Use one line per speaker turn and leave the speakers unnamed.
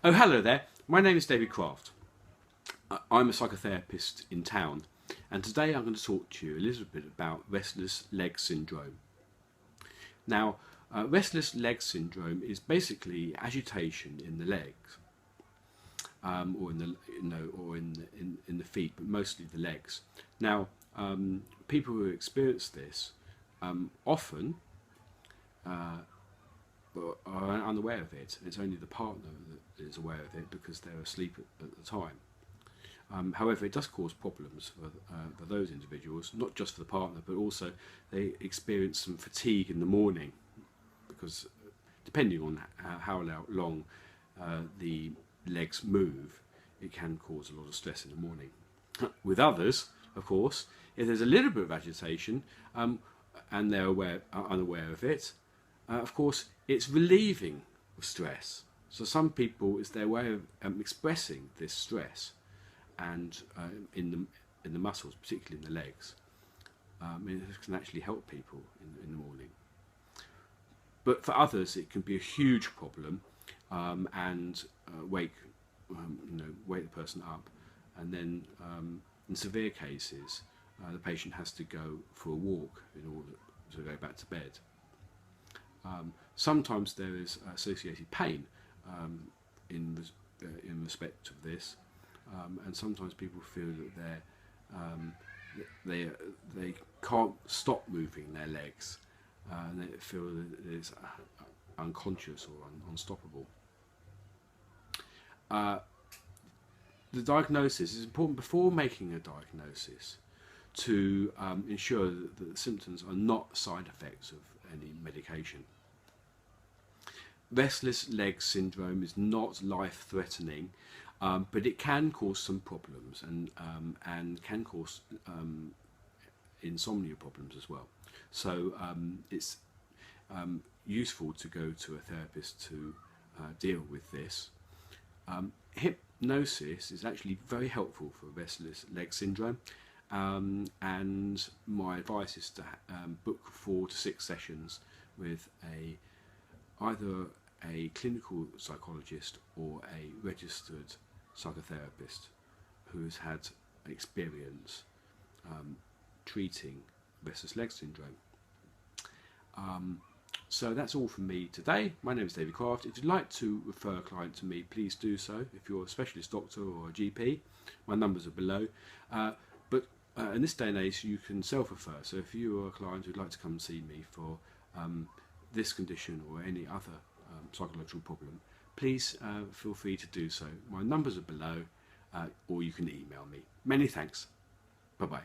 Oh, hello there. My name is David Kraft. I'm a psychotherapist in town, and today I'm going to talk to you a little bit about restless leg syndrome. Now, restless leg syndrome is basically agitation in the legs, or in the feet, but mostly the legs. Now, people who experience this often are unaware of it. It's only the partner that is aware of it because they're asleep at the time. However, it does cause problems for those individuals, not just for the partner, but also they experience some fatigue in the morning because depending on how long the legs move, it can cause a lot of stress in the morning. With others, of course, if there's a little bit of agitation and they're unaware of it, of course, it's relieving of stress. So some people, it's their way of expressing this stress, and in the muscles, particularly in the legs. It can actually help people in the morning. But for others, it can be a huge problem and wake the person up, and then in severe cases, the patient has to go for a walk in order to go back to bed. Sometimes there is associated pain in respect of this, and sometimes people feel that they can't stop moving their legs, and they feel that it's unconscious or unstoppable. The diagnosis is important before making a diagnosis to ensure that the symptoms are not side effects of any medication. Restless leg syndrome is not life-threatening, but it can cause some problems and can cause insomnia problems as well. So it's useful to go to a therapist to deal with this. Hypnosis is actually very helpful for restless leg syndrome, and my advice is to book 4 to 6 sessions with either a clinical psychologist or a registered psychotherapist who's had experience treating restless leg syndrome. So that's all from me today. My name is David Kraft. If you'd like to refer a client to me, please do so. If you're a specialist doctor or a GP, my numbers are below. But in this day and age, you can self-refer. So if you are a client who'd like to come and see me for this condition or any other psychological problem, please feel free to do so. My numbers are below, or you can email me. Many thanks. Bye-bye.